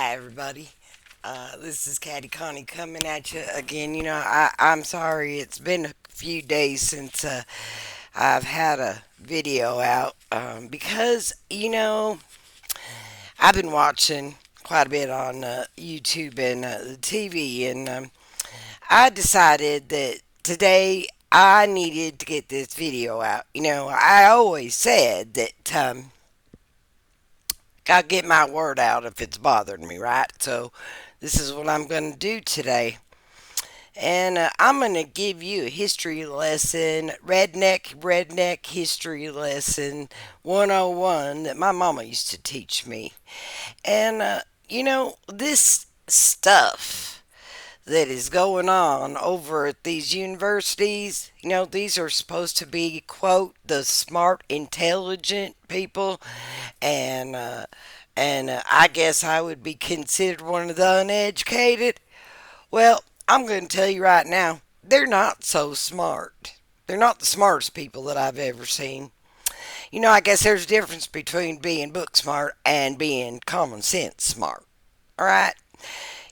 Hi, everybody. This is Caddy Connie coming at you again. I'm sorry it's been a few days since I've had a video out because, I've been watching quite a bit on YouTube and the TV, and I decided that today I needed to get this video out. I always said that. Gotta get my word out if it's bothering me, right? So, this is what I'm gonna do today. And I'm gonna give you a history lesson, redneck history lesson 101 that my mama used to teach me. And, this stuff that is going on over at these universities, these are supposed to be, quote, the smart, intelligent people. And I guess I would be considered one of the uneducated. Well, I'm going to tell you right now, they're not so smart. They're not the smartest people that I've ever seen. I guess there's a difference between being book smart and being common sense smart. All right?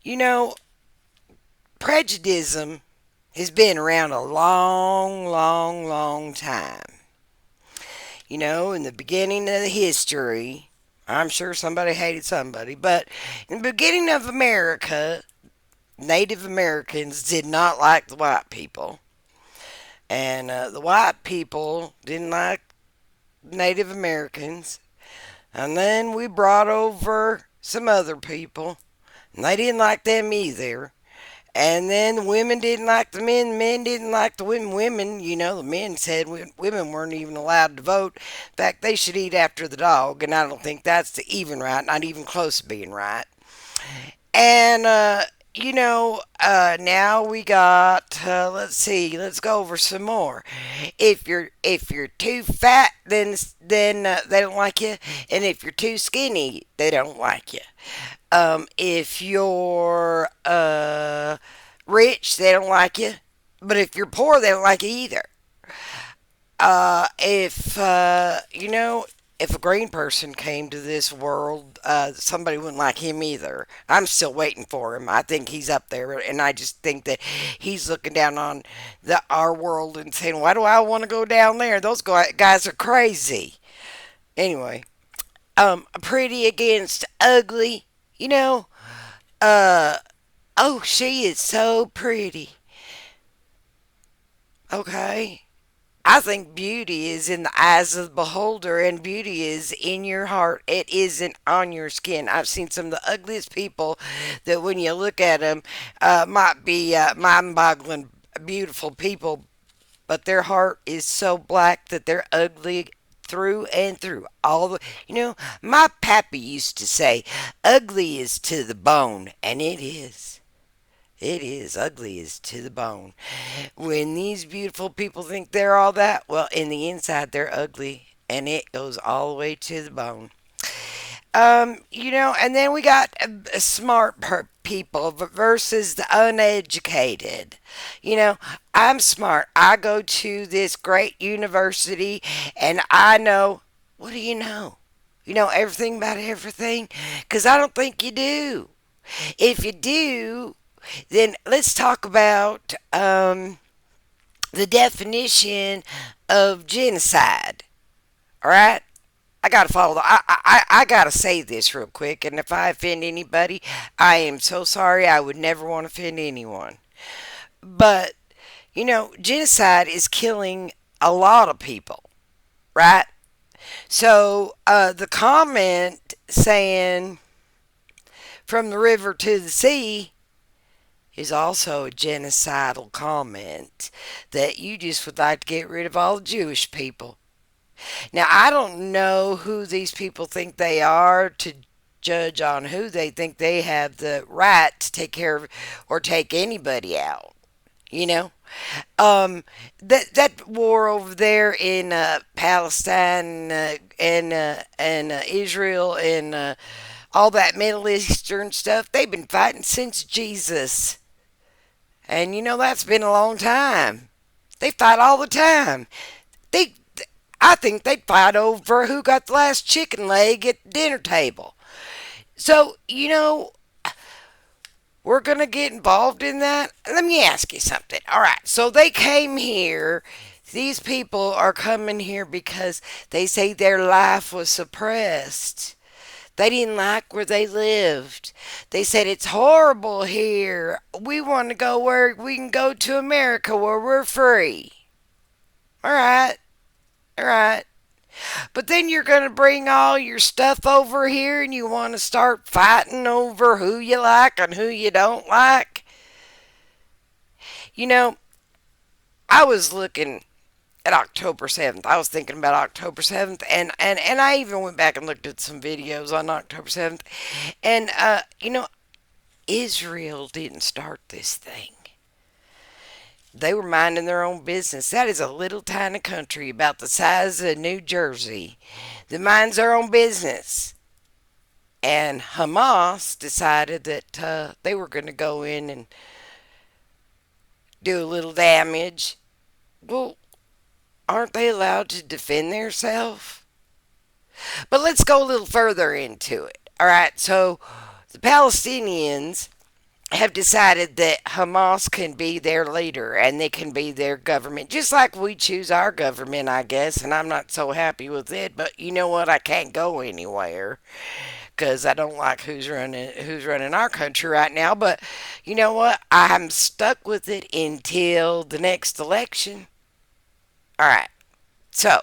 You know, Prejudice has been around a long, long, long time. In the beginning of the history, I'm sure somebody hated somebody, but in the beginning of America, Native Americans did not like the white people. And the white people didn't like Native Americans. And then we brought over some other people, and they didn't like them either. And then the women didn't like the men didn't like the women. The men said women weren't even allowed to vote. In fact, they should eat after the dog, and I don't think that's even right, not even close to being right. And now we got. Let's see. Let's go over some more. If you're too fat, then they don't like you, and if you're too skinny, they don't like you. If you're rich, they don't like you. But if you're poor, they don't like you either. If if a green person came to this world, somebody wouldn't like him either. I'm still waiting for him. I think he's up there, and I just think that he's looking down on our world and saying, "Why do I want to go down there? Those guys are crazy." Anyway, pretty against ugly. You know, uh, oh, she is so pretty. Okay. I think beauty is in the eyes of the beholder, and beauty is in your heart. It isn't on your skin. I've seen some of the ugliest people that, when you look at them, might be mind boggling, beautiful people, but their heart is so black that they're ugly through and through. My pappy used to say, ugly is to the bone, and it is. It is ugly as to the bone. When these beautiful people think they're all that, well, in the inside they're ugly, and it goes all the way to the bone. And then we got smart people versus the uneducated. You know, I'm smart. I go to this great university, and I know. What do you know? You know everything about everything? Because I don't think you do. If you do, then let's talk about the definition of genocide. All right, I gotta follow. I gotta say this real quick, and if I offend anybody, I am so sorry. I would never want to offend anyone. But genocide is killing a lot of people, right? So the comment saying from the river to the sea is also a genocidal comment that you just would like to get rid of all the Jewish people. Now, I don't know who these people think they are to judge on who they think they have the right to take care of or take anybody out. You know, that war over there in Palestine and Israel and all that Middle Eastern stuff, they've been fighting since Jesus. And that's been a long time. They fight all the time. They I think they'd fight over who got the last chicken leg at the dinner table. So, We're going to get involved in that? Let me ask you something. All right. So they came here. These people are coming here because they say their life was suppressed. They didn't like where they lived. They said it's horrible here. We want to go where we can go to America where we're free. All right. All right. But then you're going to bring all your stuff over here and you want to start fighting over who you like and who you don't like. You know, I was looking at October 7th. I was thinking about October 7th, and I even went back and looked at some videos on October 7th. And, Israel didn't start this thing. They were minding their own business. That is a little tiny country about the size of New Jersey that minds their own business. And Hamas decided that they were going to go in and do a little damage. Well, aren't they allowed to defend themselves? But let's go a little further into it. All right, so the Palestinians have decided that Hamas can be their leader and they can be their government, just like we choose our government, I guess. And I'm not so happy with it, but you know what? I can't go anywhere because I don't like who's running our country right now. But you know what? I'm stuck with it until the next election. All right, so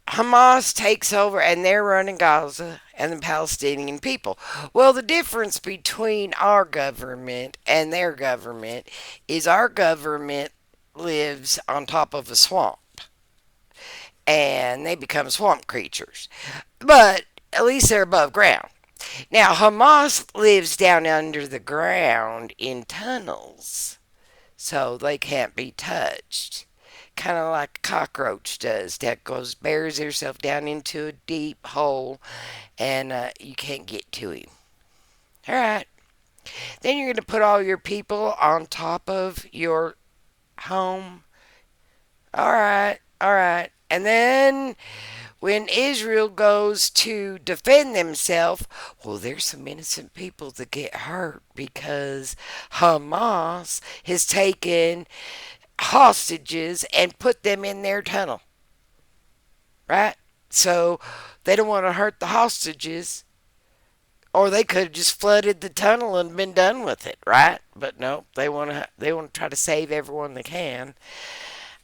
Hamas takes over and they're running Gaza and the Palestinian people. Well, the difference between our government and their government is our government lives on top of a swamp and they become swamp creatures. But at least they're above ground. Now, Hamas lives down under the ground in tunnels, so they can't be touched. Kind of like a cockroach does, that goes buries herself down into a deep hole and you can't get to him. All right. Then you're going to put all your people on top of your home. All right. All right. And then when Israel goes to defend themselves, well, there's some innocent people that get hurt because Hamas has taken hostages and put them in their tunnel, right? So they don't want to hurt the hostages, or they could have just flooded the tunnel and been done with it, right? But no, they want to try to save everyone they can,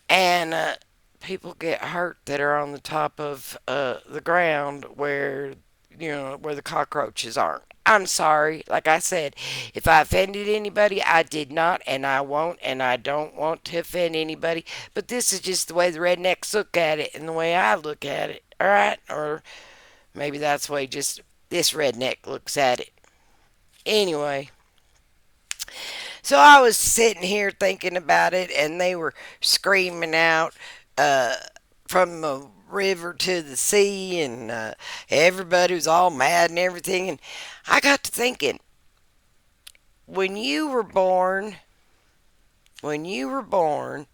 and people get hurt that are on the top of the ground where the cockroaches aren't. I'm sorry. Like I said, if I offended anybody, I did not, and I won't, and I don't want to offend anybody. But this is just the way the rednecks look at it and the way I look at it. All right? Or maybe that's the way just this redneck looks at it. Anyway, so I was sitting here thinking about it, and they were screaming out uh, from the river to the sea, and everybody was all mad and everything. And I got to thinking, when you were born, when you were born,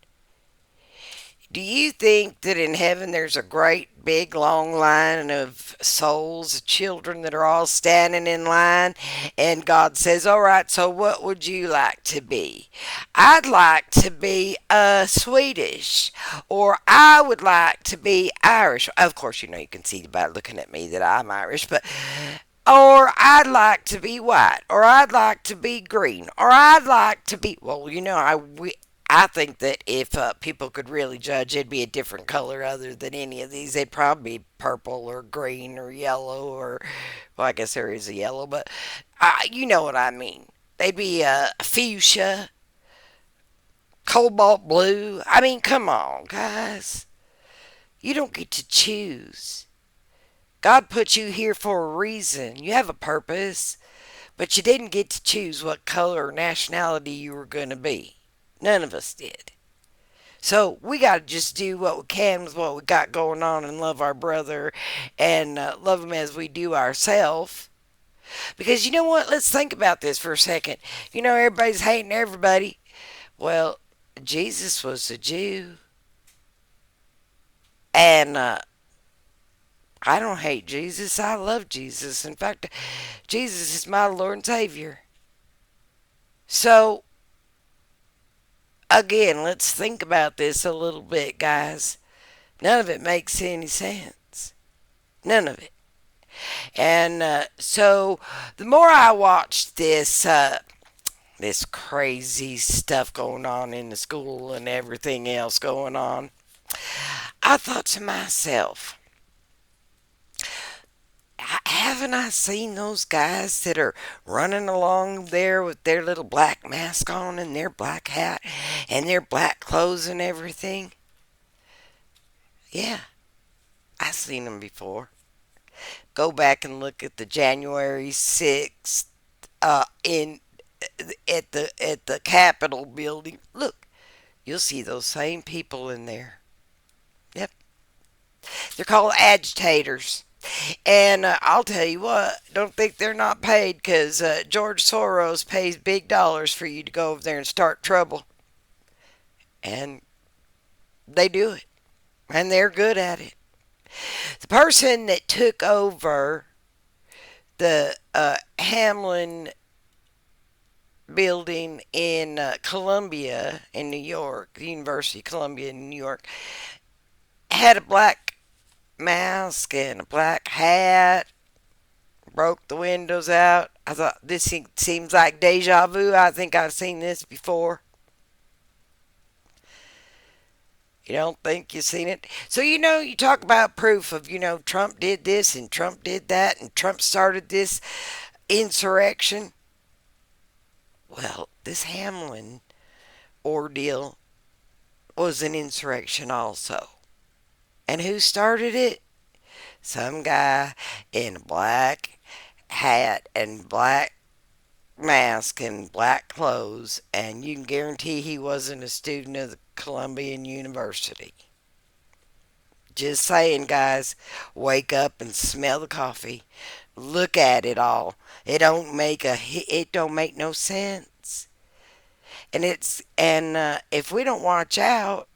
do you think that in heaven there's a great big long line of souls, children that are all standing in line? And God says, all right, so what would you like to be? I'd like to be Swedish, or I would like to be Irish. Of course, you can see by looking at me that I'm Irish, but or I'd like to be white, or I'd like to be green, or I'd like to be. Well, I think that if people could really judge, it'd be a different color other than any of these. They'd probably be purple or green or yellow or, well, I guess there is a yellow, but you know what I mean. They'd be fuchsia, cobalt blue. I mean, come on, guys. You don't get to choose. God put you here for a reason. You have a purpose, but you didn't get to choose what color or nationality you were going to be. None of us did. So we got to just do what we can with what we got going on and love our brother and love him as we do ourselves. Because you know what? Let's think about this for a second. Everybody's hating everybody. Well, Jesus was a Jew. And I don't hate Jesus. I love Jesus. In fact, Jesus is my Lord and Savior. So, again, let's think about this a little bit, guys. None of it makes any sense. None of it. And so, the more I watched this crazy stuff going on in the school and everything else going on, I thought to myself, haven't I seen those guys that are running along there with their little black mask on and their black hat and their black clothes and everything? Yeah, I've seen them before. Go back and look at the January 6th in at the Capitol building. Look, you'll see those same people in there. Yep, they're called agitators. And I'll tell you what, don't think they're not paid because George Soros pays big dollars for you to go over there and start trouble. And they do it. And they're good at it. The person that took over the Hamlin building in Columbia in New York, the University of Columbia in New York, had a black mask and a black hat, broke the windows out. I thought, this seems like deja vu. I think I've seen this before. You don't think you've seen it? So, you talk about proof of, Trump did this and Trump did that and Trump started this insurrection. Well, this Hamlin ordeal was an insurrection also. And who started it? Some guy in a black hat and black mask and black clothes, and you can guarantee he wasn't a student of the Columbian University. Just saying, guys, wake up and smell the coffee. Look at it all. It don't make no sense. And if we don't watch out,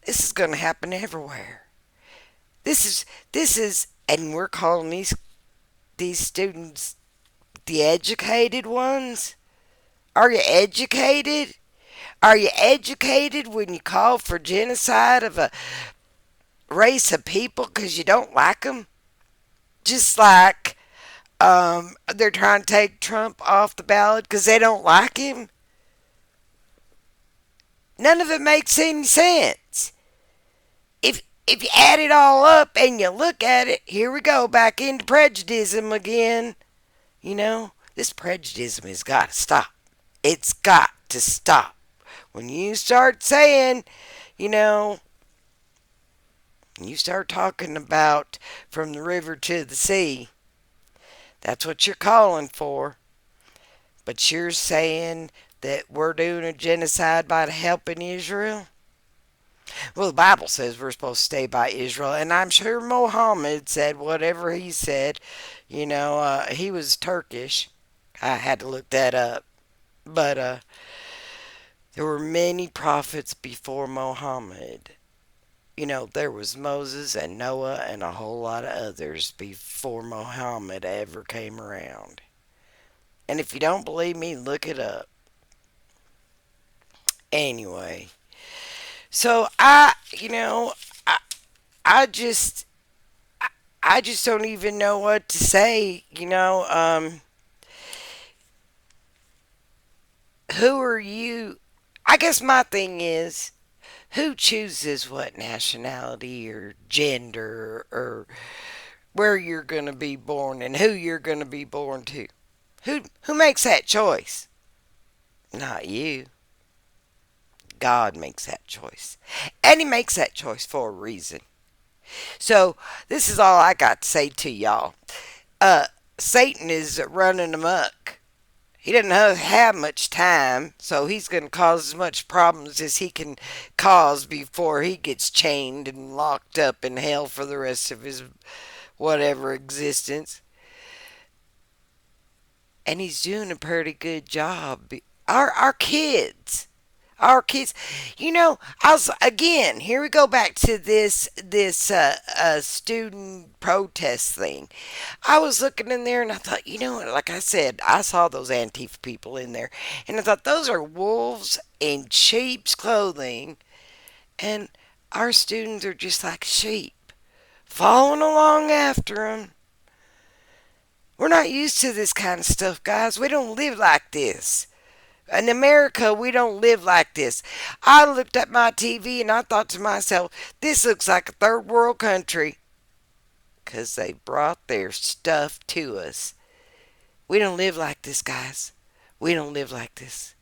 this is going to happen everywhere. This is, and we're calling these students the educated ones. Are you educated? Are you educated when you call for genocide of a race of people because you don't like them? Just like they're trying to take Trump off the ballot because they don't like him. None of it makes any sense. If you add it all up and you look at it, here we go back into prejudice again. This prejudice has got to stop. It's got to stop. When you start saying, you know, you start talking about from the river to the sea, that's what you're calling for. But you're saying that we're doing a genocide by helping Israel? Well, the Bible says we're supposed to stay by Israel, and I'm sure Mohammed said whatever he said. He was Turkish. I had to look that up. But there were many prophets before Mohammed. There was Moses and Noah and a whole lot of others before Mohammed ever came around. And if you don't believe me, look it up. Anyway, so I, I just, I just don't even know what to say. Who are you? I guess my thing is, who chooses what nationality or gender or where you're going to be born and who you're going to be born to? Who makes that choice? Not you. God makes that choice. And he makes that choice for a reason. So, this is all I got to say to y'all. Satan is running amok. He doesn't have much time, so he's going to cause as much problems as he can cause before he gets chained and locked up in hell for the rest of his whatever existence. And he's doing a pretty good job. Our kids, Our kids, I was again. Here we go back to this student protest thing. I was looking in there and I thought, like I said, I saw those Antifa people in there, and I thought those are wolves in sheep's clothing, and our students are just like sheep, following along after them. We're not used to this kind of stuff, guys. We don't live like this. In America, we don't live like this. I looked at my TV and I thought to myself, this looks like a third world country. Because they brought their stuff to us. We don't live like this, guys. We don't live like this.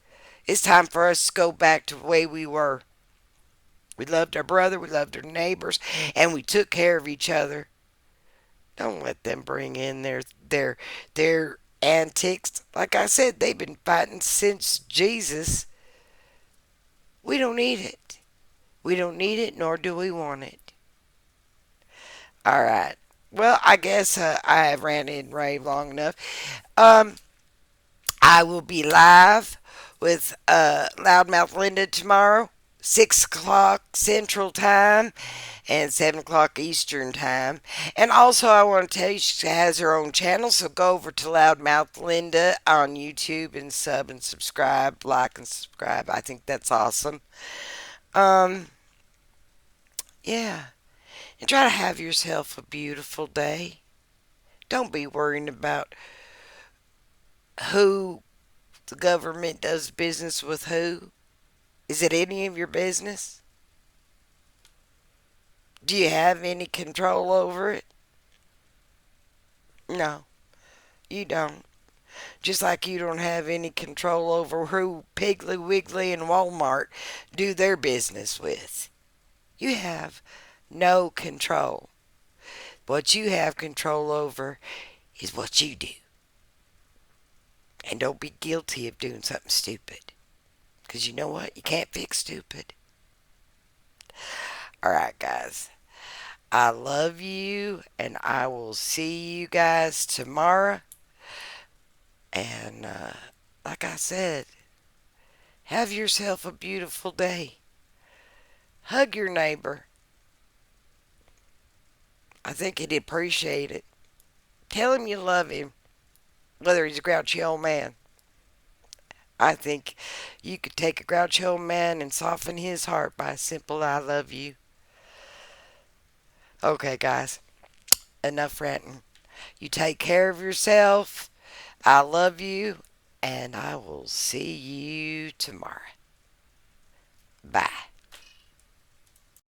It's time for us to go back to the way we were. We loved our brother, we loved our neighbors, and we took care of each other. Don't let them bring in their antics. Like I said, they've been fighting since Jesus. We don't need it. We don't need it, nor do we want it. All right. Well, I guess I have ranted and raved long enough. Um, I will be live with Loudmouth Linda tomorrow, 6 o'clock Central Time and 7 o'clock Eastern Time. And also, I want to tell you she has her own channel, so go over to Loudmouth Linda on YouTube and sub and subscribe, like and subscribe. I think that's awesome. Um, yeah, and try to have yourself a beautiful day. Don't be worrying about who the government does business with who. Is it any of your business? Do you have any control over it? No, you don't. Just like you don't have any control over who Piggly Wiggly and Walmart do their business with. You have no control. What you have control over is what you do. And don't be guilty of doing something stupid. Because you know what? You can't fix stupid. Alright, guys. I love you, and I will see you guys tomorrow. And like I said, have yourself a beautiful day. Hug your neighbor. I think he'd appreciate it. Tell him you love him, whether he's a grouchy old man. I think you could take a grouchy old man and soften his heart by a simple I love you. Okay, guys, enough ranting. You take care of yourself. I love you, and I will see you tomorrow. Bye.